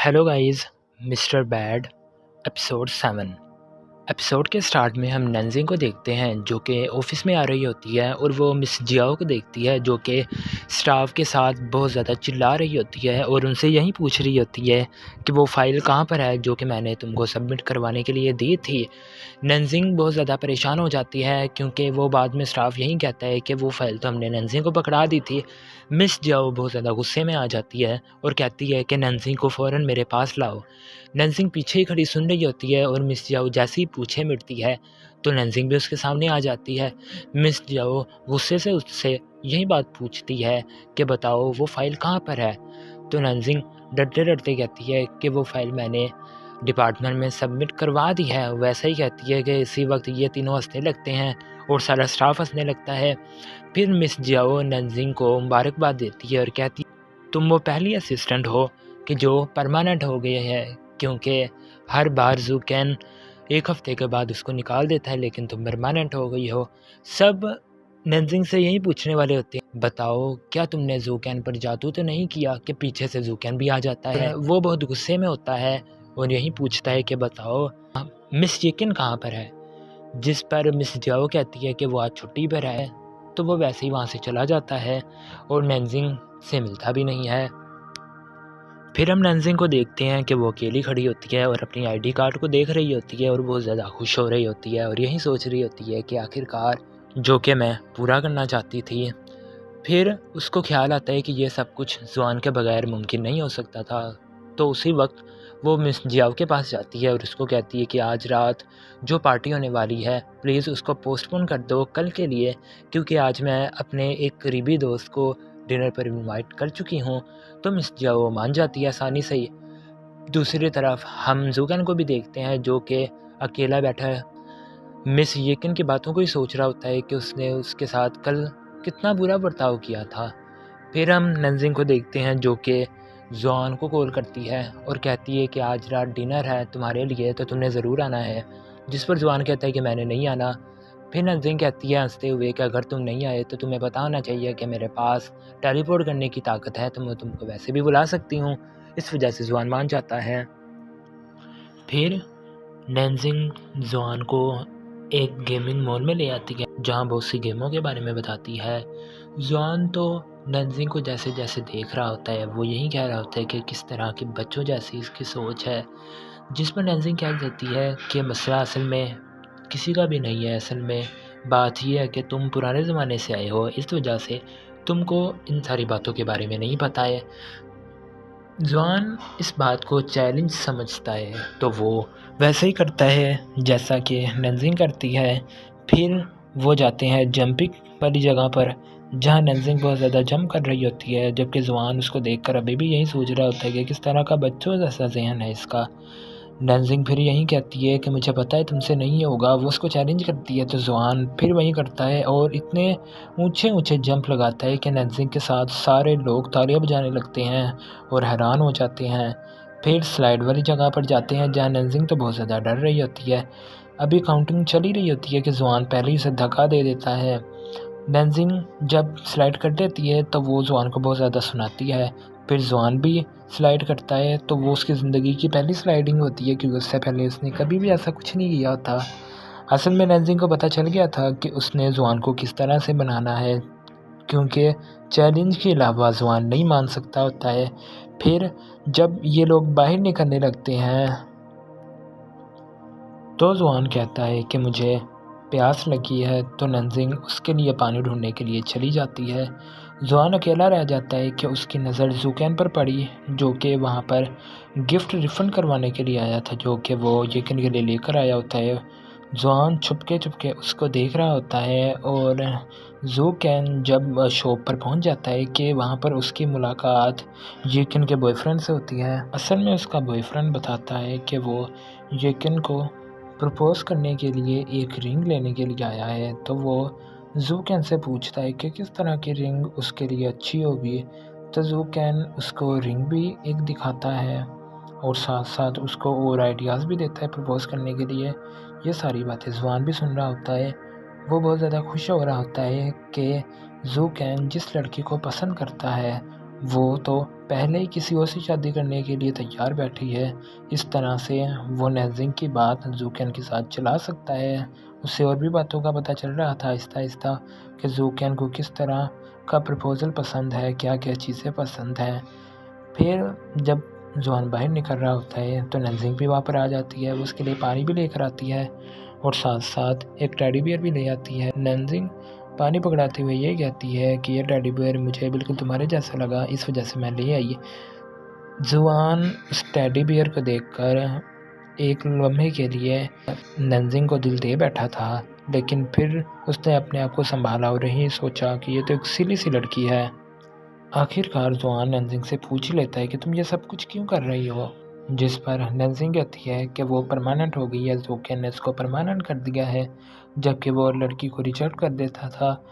Hello guys, mister bad episode 7। Episode के start में हम नंजिंग को देखते हैं जो कि ऑफिस में आ रही होती है और वो मिस जियाओ को देखती है जो कि स्टाफ के साथ बहुत ज़्यादा चिल्ला रही होती है और उनसे यही पूछ रही होती है कि वो फ़ाइल कहाँ पर है जो कि मैंने तुमको सबमिट करवाने के लिए दी थी। नंजिंग बहुत ज़्यादा परेशान हो जाती है क्योंकि वो बाद में स्टाफ यही कहता है कि वो फ़ाइल तो हमने नंजिंग को पकड़ा दी थी। मिस जियाओ बहुत ज़्यादा गुस्से में आ जाती है और कहती है कि नंजिंग को फ़ौरन मेरे पास लाओ। नंजिंग पीछे ही खड़ी सुन रही होती है और मिस जियाओ जैसे ही पूछे मिटती है तो नंजिंग भी उसके सामने आ जाती है। मिस जियाओ गुस्से से उससे यही बात पूछती है कि बताओ वो फ़ाइल कहाँ पर है। तो नंजिंग डरते डरते कहती है कि वो फ़ाइल मैंने डिपार्टमेंट में सबमिट करवा दी है। वैसे ही कहती है कि इसी वक्त ये तीनों हंसने लगते हैं और सारा स्टाफ हंसने लगता है। फिर मिस जियाओ नंजिंग को मुबारकबाद देती है और कहती है तुम वो पहली असिस्टेंट हो कि जो परमानेंट हो गए है, क्योंकि हर बार ज़ूकैन एक हफ़्ते के बाद उसको निकाल देता है लेकिन तुम परमानेंट हो गई हो। सब नंजिंग से यही पूछने वाले होते हैं बताओ क्या तुमने ज़ूकैन पर जादू तो नहीं किया कि पीछे से ज़ूकैन भी आ जाता है। वो बहुत गुस्से में होता है और यही पूछता है कि बताओ मिस येकिन कहाँ पर है। जिस पर मिस जियाओ कहती है कि वो आज छुट्टी पर है। तो वो वैसे ही वहाँ से चला जाता है और नंजिंग से मिलता भी नहीं है। फिर हम नंजिंग को देखते हैं कि वो अकेली खड़ी होती है और अपनी आईडी कार्ड को देख रही होती है और बहुत ज़्यादा खुश हो रही होती है और यही सोच रही होती है कि आखिरकार जो कि मैं पूरा करना चाहती थी। फिर उसको ख्याल आता है कि ये सब कुछ ज़ुआन के बगैर मुमकिन नहीं हो सकता था। तो उसी वक्त वो मिस जियाओ के पास जाती है और उसको कहती है कि आज रात जो पार्टी होने वाली है प्लीज़ उसको पोस्टपोन कर दो कल के लिए, क्योंकि आज मैं अपने एक करीबी दोस्त को डिनर पर इनवाइट कर चुकी हूँ। तो मिस जियाओ मान जाती है आसानी से ही। दूसरी तरफ हम ज़ूकैन को भी देखते हैं जो कि अकेला बैठा है मिस येकिन की बातों को ही सोच रहा होता है कि उसने उसके साथ कल कितना बुरा बर्ताव किया था। फिर हम नंजिंग को देखते हैं जो कि ज़ुआन को कॉल करती है और कहती है कि आज रात डिनर है तुम्हारे लिए तो तुमने ज़रूर आना है। जिस पर ज़ुआन कहता है कि मैंने नहीं आना। फिर नंजिंग कहती है हंसते हुए कि अगर तुम नहीं आए तो तुम्हें पता होना चाहिए कि मेरे पास टेलीपोर्ट करने की ताकत है तो मैं तुमको वैसे भी बुला सकती हूँ। इस वजह से ज़ुआन मान जाता है। फिर नंजिंग ज़ुआन को एक गेमिंग मॉल में ले आती है जहाँ बहुत सी गेमों के बारे में बताती है। ज़ुआन तो नंजिंग को जैसे जैसे देख रहा होता है वो यही कह रहा होता है कि किस तरह के बच्चों जैसी इसकी सोच है। जिस पर नंजिंग कह देती है कि मसला असल में किसी का भी नहीं है। असल में बात यह है कि तुम पुराने ज़माने से आए हो, इस वजह से तुमको इन सारी बातों के बारे में नहीं पता है। ज़ुआन इस बात को चैलेंज समझता है तो वो वैसे ही करता है जैसा कि नंजिंग करती है। फिर वो जाते हैं जंपिंग वाली जगह पर जहाँ नंजिंग बहुत ज़्यादा जंप कर रही होती है, जबकि ज़ुआन उसको देखकर अभी भी यही सोच रहा होता है कि किस तरह का बच्चों जैसा ज़हन है इसका। नंजिंग फिर यही कहती है कि मुझे पता है तुमसे नहीं होगा। वो उसको चैलेंज करती है तो ज़ुआन फिर वही करता है और इतने ऊंचे ऊंचे जंप लगाता है कि नंजिंग के साथ सारे लोग तालियां बजाने लगते हैं और हैरान हो जाते हैं। फिर स्लाइड वाली जगह पर जाते हैं जहाँ नंजिंग तो बहुत ज़्यादा डर रही होती है। अभी काउंटिंग चली रही होती है कि ज़ुआन पहले ही उसे धक्का दे देता है। नंजिंग जब स्लाइड कर देती है तो वो ज़ुआन को बहुत ज़्यादा सुनाती है। फिर ज़ुआन भी स्लाइड करता है तो वो उसकी ज़िंदगी की पहली स्लाइडिंग होती है क्योंकि उससे पहले उसने कभी भी ऐसा कुछ नहीं किया था। असल में नंजिंग को पता चल गया था कि उसने ज़ुआन को किस तरह से बनाना है, क्योंकि चैलेंज के अलावा ज़ुआन नहीं मान सकता होता है। फिर जब ये लोग बाहर निकलने लगते हैं तो ज़ुआन कहता है कि मुझे प्यास लगी है तो नंजिंग उसके लिए पानी ढूंढने के लिए चली जाती है। ज़ुआन अकेला रह जाता है कि उसकी नज़र ज़ूकैन पर पड़ी जो कि वहाँ पर गिफ्ट रिफ़ंड करवाने के लिए आया था जो कि वो येकिन के लिए लेकर आया होता है। ज़ुआन छुपके छुपके उसको देख रहा होता है और ज़ूकैन जब शॉप पर पहुंच जाता है कि वहाँ पर उसकी मुलाकात येकिन के बॉयफ्रेंड से होती है। असल में उसका बॉयफ्रेंड बताता है कि वो येकिन को प्रपोज़ करने के लिए एक रिंग लेने के लिए आया है। तो वो ज़ूकैन से पूछता है कि किस तरह की रिंग उसके लिए अच्छी होगी। तो ज़ूकैन उसको रिंग भी एक दिखाता है और साथ साथ उसको और आइडियाज़ भी देता है प्रपोज़ करने के लिए। ये सारी बातें ज़ुआन भी सुन रहा होता है। वो बहुत ज़्यादा खुश हो रहा होता है कि ज़ूकैन जिस लड़की को पसंद करता है वो तो पहले ही किसी और से शादी करने के लिए तैयार बैठी है। इस तरह से वो नेंजिंग की बात ज़ूकेन के साथ चला सकता है। उसे और भी बातों का पता चल रहा था आहिस्ता-आहिस्ता कि ज़ूकेन को किस तरह का प्रपोज़ल पसंद है, क्या-क्या चीज़ें पसंद हैं। फिर जब ज़ुआन बाहर निकल रहा होता है तो नेंजिंग भी वहाँ पर आ जाती है। वो उसके लिए पानी भी लेकर आती है और साथ-साथ एक टेडी बियर भी ले आती है। नेंजिंग पानी पकड़ाते हुए ये कहती है कि ये टेडी बियर मुझे बिल्कुल तुम्हारे जैसा लगा, इस वजह से मैं ले आई। ज़ुआन उस टेडी बियर को देखकर एक लम्हे के लिए नेंजिंग को दिल दे बैठा था, लेकिन फिर उसने अपने आप को संभाला और यही सोचा कि ये तो एक सिली सी लड़की है। आखिरकार ज़ुआन नेंजिंग से पूछ ही लेता है कि तुम ये सब कुछ क्यों कर रही हो? जिस पर नेंजिंग कहती है कि वो परमानेंट हो गई है, ज़ूकेन ने उसको परमानेंट कर दिया है, जबकि वो लड़की को रिजेक्ट कर देता था।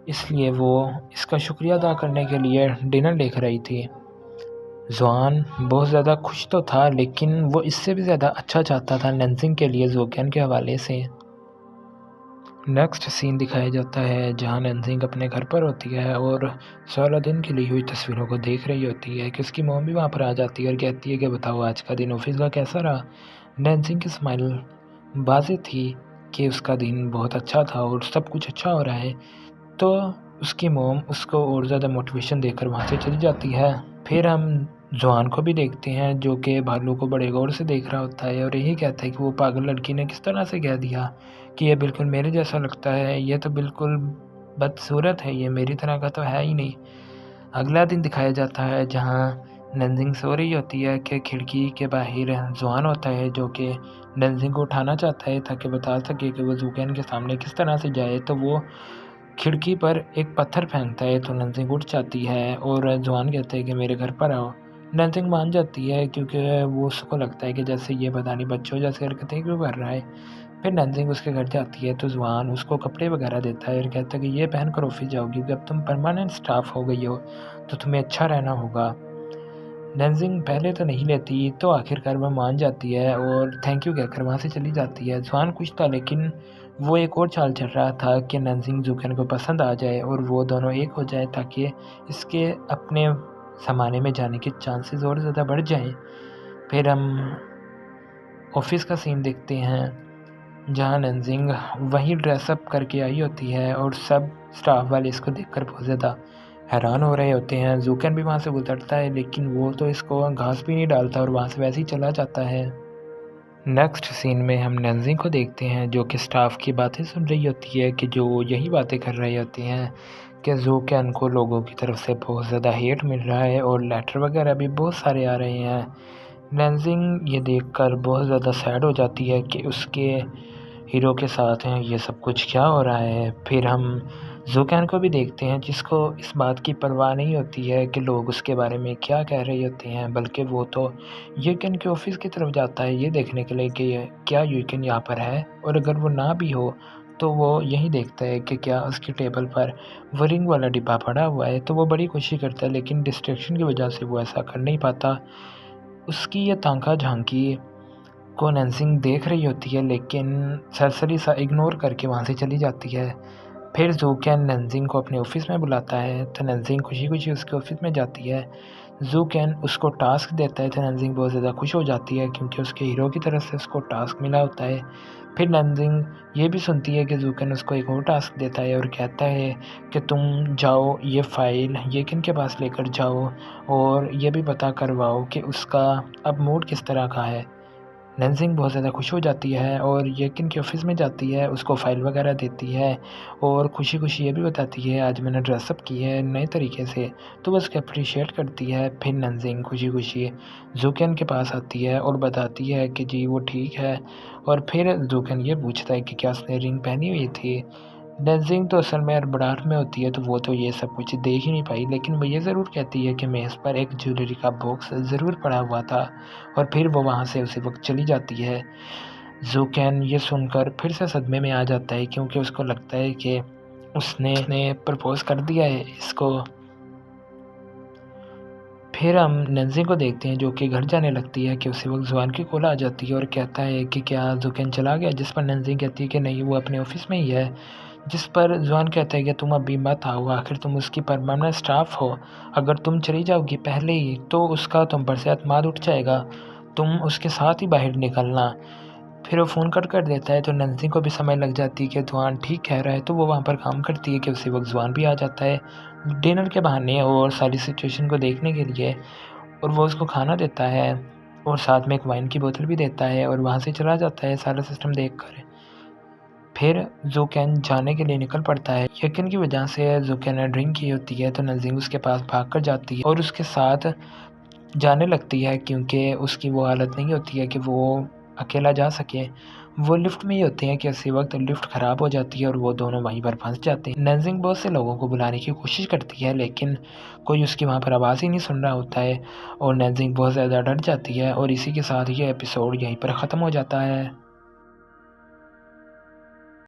इसलिए वो इसका शुक्रिया अदा करने के लिए डिनर लेकर आई थी। ज़ुआन बहुत ज़्यादा खुश तो था, लेकिन वो इससे भी ज़्यादा अच्छा चाहता था नेंजिंग के लिए ज़ूकेन के हवाले से। नेक्स्ट सीन दिखाया जाता है जहाँ नेंजिंग अपने घर पर होती है और सारा दिन की ली हुई तस्वीरों को देख रही होती है कि उसकी मॉम भी वहाँ पर आ जाती है और कहती है कि बताओ आज का दिन ऑफिस का कैसा रहा। नेंजिंग की स्माइल वाज़ेह थी कि उसका दिन बहुत अच्छा था और सब कुछ अच्छा हो रहा है। तो उसकी मॉम उसको और ज़्यादा मोटिवेशन देकर वहाँ से चली जाती है। फिर हम ज़ुआन को भी देखते हैं जो कि भालू को बड़े गौर से देख रहा होता है और यही कहता है कि वो पागल लड़की ने किस तरह से कह दिया कि ये बिल्कुल मेरे जैसा लगता है, ये तो बिल्कुल बदसूरत है, ये मेरी तरह का तो है ही नहीं। अगला दिन दिखाया जाता है जहाँ नेंजिंग सो रही होती है कि खिड़की के बाहर ज़ुआन होता है जो कि नेंजिंग को उठाना चाहता है ताकि बता सके कि वो ज़ूकेन के सामने किस तरह से जाए। तो वो खिड़की पर एक पत्थर फेंकता है तो नेंजिंग उठ जाती है और ज़ुआन कहता है कि मेरे घर पर आओ। नेंजिंग मान जाती है क्योंकि वो उसको लगता है कि जैसे ये पता नहीं बच्चों जैसे हरकतें क्यों कर रहा है। फिर नेंजिंग उसके घर जाती है तो ज़ुआन उसको कपड़े वगैरह देता है और कहता है कि ये पहन कर ऑफिस जाओगी क्योंकि अब तुम परमानेंट स्टाफ हो गई हो तो तुम्हें अच्छा रहना होगा। नेंजिंग पहले तो नहीं लेती तो आखिरकार वह मान जाती है और थैंक यू कहकर वहाँ से चली जाती है। ज़ुआन खुश था, लेकिन वो एक और चाल चल रहा था कि नेंजिंग ज़ूकेन को पसंद आ जाए और वो दोनों एक हो जाए ताकि इसके अपने ज़माने में जाने के चांसेस और ज़्यादा बढ़ जाएं। फिर हम ऑफिस का सीन देखते हैं जहाँ नेंजिंग वही ड्रेसअप करके आई होती है और सब स्टाफ वाले इसको देखकर बहुत ज़्यादा हैरान हो रहे होते हैं। ज़ूकेन भी वहाँ से गुजरता है, लेकिन वो तो इसको घास भी नहीं डालता और वहाँ से वैसे ही चला जाता है। नेक्स्ट सीन में हम नेंजिंग को देखते हैं जो कि स्टाफ की बातें सुन रही होती है कि जो यही बातें कर रही होती हैं कि ज़ूकेन को लोगों की तरफ से बहुत ज़्यादा हेट मिल रहा है और लेटर वगैरह भी बहुत सारे आ रहे हैं। नेंजिंग ये देखकर बहुत ज़्यादा सैड हो जाती है कि उसके हीरो के साथ हैं ये सब कुछ क्या हो रहा है। फिर हम ज़ूकेन को भी देखते हैं जिसको इस बात की परवाह नहीं होती है कि लोग उसके बारे में क्या कह रहे होते हैं, बल्कि वो तो यूकेन के ऑफिस की तरफ जाता है ये देखने के लिए कि क्या यूकेन यहाँ पर है, और अगर वो ना भी हो तो वो यही देखता है कि क्या उसकी टेबल पर वो रिंग वाला डिब्बा पड़ा हुआ है। तो वो बड़ी कोशिश करता है, लेकिन डिस्ट्रैक्शन की वजह से वो ऐसा कर नहीं पाता। उसकी ये ताका झांकी को नेंजिंग देख रही होती है, लेकिन सरसरी सा इग्नोर करके वहाँ से चली जाती है। फिर ज़ूकेन नेंजिंग को अपने ऑफिस में बुलाता है तो नेंजिंग खुशी-खुशी उसके ऑफिस में जाती है। ज़ूकेन उसको टास्क देता है तो नेंजिंग बहुत ज़्यादा खुश हो जाती है क्योंकि उसके हीरो की तरफ से उसको टास्क मिला होता है। फिर नेंजिंग ये भी सुनती है कि ज़ूकेन उसको एक और टास्क देता है और कहता है कि तुम जाओ ये फ़ाइल येकिन के पास लेकर जाओ और ये भी पता करवाओ कि उसका अब मूड किस तरह का है। नेंजिंग बहुत ज़्यादा खुश हो जाती है और येकिन के ऑफिस में जाती है, उसको फ़ाइल वगैरह देती है और खुशी-खुशी ये भी बताती है आज मैंने ड्रेसअप की है नए तरीके से, तो वो उसको अप्रिशिएट करती है। फिर नेंजिंग खुशी-खुशी ज़ूकेन के पास आती है और बताती है कि जी वो ठीक है, और फिर ज़ूकेन ये पूछता है कि क्या उसने रिंग पहनी हुई थी। नेंजिंग तो असल में हड़बड़ाहट में होती है तो वो तो ये सब कुछ देख ही नहीं पाई, लेकिन वो ये ज़रूर कहती है कि मेज़ पर एक ज्वेलरी का बॉक्स ज़रूर पड़ा हुआ था, और फिर वो वहाँ से उसी वक्त चली जाती है। ज़ूकेन ये सुनकर फिर से सदमे में आ जाता है क्योंकि उसको लगता है कि उसने प्रपोज़ कर दिया है इसको। फिर हम नेंजिंग को देखते हैं जो कि घर जाने लगती है कि उसी वक्त ज़ुआन की कॉल आ जाती है और कहता है कि क्या ज़ूकेन चला गया, जिस पर नेंजिंग कहती है कि नहीं वो अपने ऑफिस में ही है। जिस पर जुआन कहता है कि तुम अभी मत आओ, आखिर तुम उसकी परमानेंट स्टाफ हो। अगर तुम चली जाओगी पहले ही तो उसका तुम पर से एतमाद उठ जाएगा, तुम उसके साथ ही बाहर निकलना। फिर वो फ़ोन कट कर देता है तो नैन्सी को भी समझ लग जाती है कि जुआन ठीक कह रहा है, तो वो वहाँ पर काम करती है कि उसी वक्त जुआन भी आ जाता है डिनर के बहाने और सारी सिचुएशन को देखने के लिए, और वो उसको खाना देता है और साथ में एक वाइन की बोतल भी देता है और वहाँ से चला जाता है सारा सिस्टम देखकर। फिर ज़ूकेन जाने के लिए निकल पड़ता है। यकीन की वजह से ज़ूकेन ने ड्रिंक की होती है तो नज़ीम उसके पास भाग कर जाती है और उसके साथ जाने लगती है, क्योंकि उसकी वो हालत नहीं होती है कि वो अकेला जा सके। वो लिफ्ट में ही होते हैं कि उसी वक्त लिफ्ट ख़राब हो जाती है और वो दोनों वहीं पर फंस जाते हैं। नज़ीम बहुत से लोगों को बुलाने की कोशिश करती है लेकिन कोई उसकी वहाँ पर आवाज़ ही नहीं सुन रहा होता है और नज़ीम बहुत ज़्यादा डर जाती है और इसी के साथ ये एपिसोड यहीं पर ख़त्म हो जाता है।